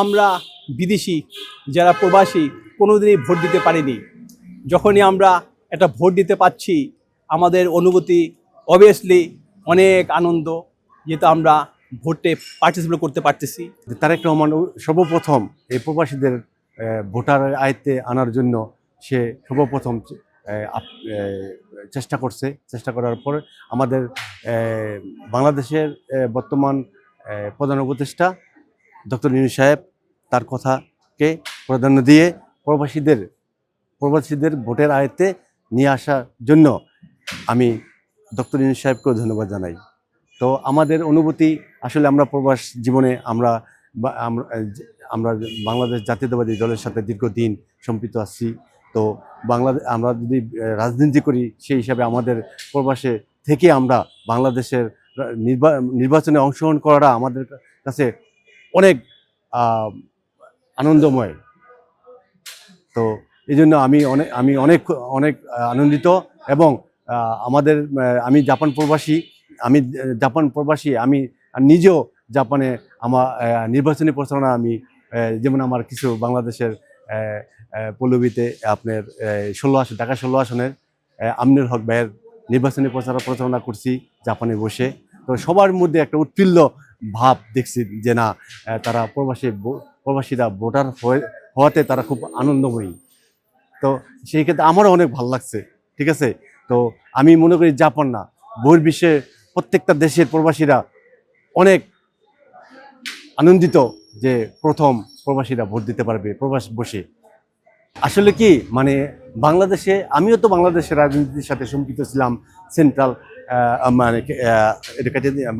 আমরা বিদেশি যারা প্রবাসী কোনোদিনই ভোট দিতে পারিনি। যখনই আমরা একটা ভোট দিতে পারছি আমাদের অনুভূতি অবভিয়াসলি অনেক আনন্দ, যেহেতু আমরা ভোটে পার্টিসিপেট করতে পারতেছি। তারেক রহমান সর্বপ্রথম এই প্রবাসীদের ভোটার আয়ত্তে আনার জন্য সে সর্বপ্রথম চেষ্টা করার পর আমাদের বাংলাদেশের বর্তমান প্রধান উপদেষ্টা ডক্টর ইউনূস সাহেব তার কথাকে প্রাধান্য দিয়ে প্রবাসীদের ভোটের আয়ত্তে নিয়ে আসার জন্য আমি ডক্টর ইউনূস সাহেবকেও ধন্যবাদ জানাই। তো আমাদের অনুভূতি আসলে আমরা প্রবাস জীবনে আমরা বাংলাদেশ জাতীয়তাবাদী দলের সাথে দীর্ঘদিন সম্পৃক্ত আছি। তো আমরা যদি রাজনীতি করি সেই হিসাবে আমাদের প্রবাসে থেকে আমরা বাংলাদেশের নির্বাচনে অংশগ্রহণ করাটা আমাদের কাছে অনেক আনন্দময়। তো এই জন্য আমি অনেক আনন্দিত এবং আমি জাপান প্রবাসী আমি নিজেও জাপানে আমার নির্বাচনী প্রচারণা যেমন আমার কিছু বাংলাদেশের পল্লবীতে আপনার ঢাকা 16 আসনের আমিনুল হক ভাইয়ের নির্বাচনী প্রচারণা করছি জাপানে বসে। তো সবার মধ্যে একটা উৎফুল্ল ভাব দেখছি যে না তারা প্রবাসীরা ভোটার হওয়াতে তারা খুব আনন্দময়ী। তো সেই ক্ষেত্রে আমারও অনেক ভালো লাগছে। ঠিক আছে, তো আমি মনে করি জাপান না বহির্বিশ্বে প্রত্যেকটা দেশের প্রবাসীরা অনেক আনন্দিত যে প্রথম প্রবাসীরা ভোট দিতে পারবে প্রবাস বসে। আসলে কি মানে বাংলাদেশে আমিও তো বাংলাদেশের রাজনীতির সাথে সম্পৃক্ত ছিলাম, সেন্ট্রাল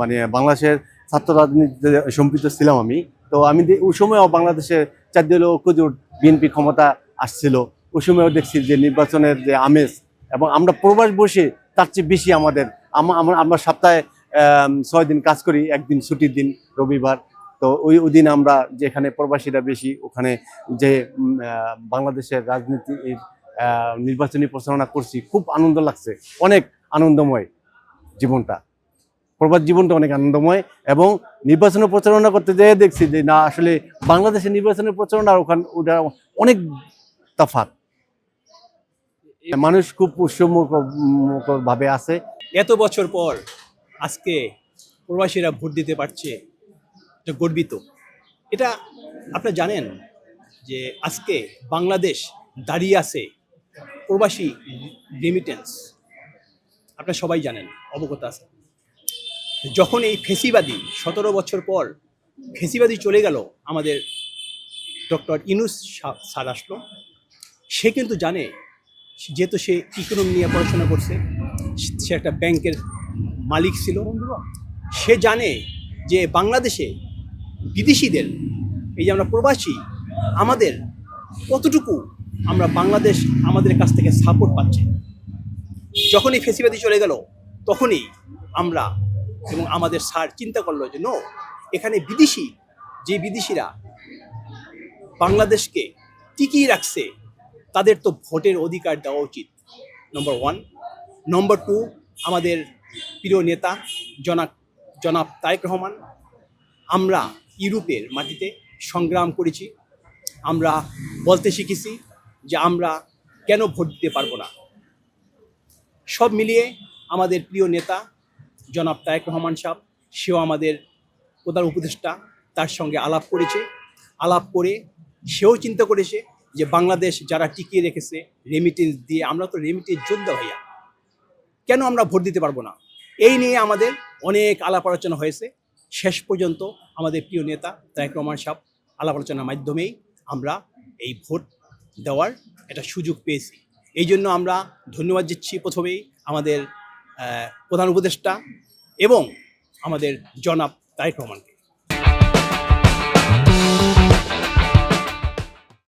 মানে বাংলাদেশের ছাত্র রাজনীতিতে সম্পৃক্ত ছিলাম আমি। তো আমি ওই সময়ও বাংলাদেশের 4 দলীয় ঐক্যজোট বিএনপি ক্ষমতা আসছিল, ওই সময়ও দেখছি যে নির্বাচনের যে আমেজ এবং আমরা প্রবাস বসে তার চেয়ে বেশি আমরা সপ্তাহে 6 দিন কাজ করি, একদিন ছুটির দিন রবিবার। তো ওই দিন আমরা যেখানে প্রবাসীরা বেশি ওখানে যে বাংলাদেশের রাজনীতির নির্বাচনী প্রচারণা করছি, খুব আনন্দ লাগছে, অনেক আনন্দময় জীবনটা, প্রবাস জীবনটা অনেক আনন্দময়। এবং নির্বাচনের প্রচারণা করতে যেয়ে দেখছি যে না আসলে বাংলাদেশের নির্বাচনের প্রচারণা ওটা অনেক তফাৎ, মানুষ খুব উৎসবমুখর ভাবে আছে। এত বছর পর আজকে প্রবাসীরা ভোট দিতে পারছে, এটা গর্বিত। এটা আপনারা জানেন যে আজকে বাংলাদেশ দাঁড়িয়ে আছে প্রবাসী রেমিটেন্স, আপনারা সবাই জানেন, অবগত আছে। যখন এই ফেসিবাদী 17 বছর পর ফেসিবাদী চলে গেল, আমাদের ডক্টর ইউনূস স্যার আসলো, সে কিন্তু জানে, যেহেতু সে ইকোনমি নিয়ে পড়াশোনা করছে, সে একটা ব্যাংকের মালিক ছিল, সে জানে যে বাংলাদেশে বিদেশিদের এই যে আমরা প্রবাসী আমাদের কতটুকু আমরা বাংলাদেশ আমাদের কাছ থেকে সাপোর্ট পাচ্ছে। যখনই ফেসিবাদী চলে গেল তখনই আমরা এবং আমাদের স্যার চিন্তা করলো যে নো, এখানে বিদেশিরা বাংলাদেশকে টিকিয়ে রাখছে, তাদের তো ভোটের অধিকার দেওয়া উচিত, নম্বর 1। নম্বর 2, আমাদের প্রিয় নেতা জনাব তারেক রহমান, আমরা ইউরোপের মাটিতে সংগ্রাম করেছি, আমরা বলতে শিখেছি যে আমরা কেন ভোট দিতে পারবো না। সব মিলিয়ে আমাদের প্রিয় নেতা জনাব তারেক রহমান সাহেব, সেও আমাদের প্রধান উপদেষ্টা, তার সঙ্গে আলাপ করে সেও চিন্তা করেছে যে বাংলাদেশ যারা টিকিয়ে রেখেছে রেমিটেন্স দিয়ে, আমরা তো রেমিটেন্স যোদ্ধা ভাইয়া, কেন আমরা ভোট দিতে পারবো না। এই নিয়ে আমাদের অনেক আলাপ আলোচনা হয়েছে। শেষ পর্যন্ত আমাদের প্রিয় নেতা তারেক রহমান সাহেব আলাপ আলোচনার মাধ্যমেই আমরা এই ভোট দেওয়ার একটা সুযোগ পেয়েছি। এই জন্য আমরা ধন্যবাদ দিচ্ছি প্রথমেই আমাদের প্রধান উপদেষ্টা এবং আমাদের জনাব তারেক রহমানকে।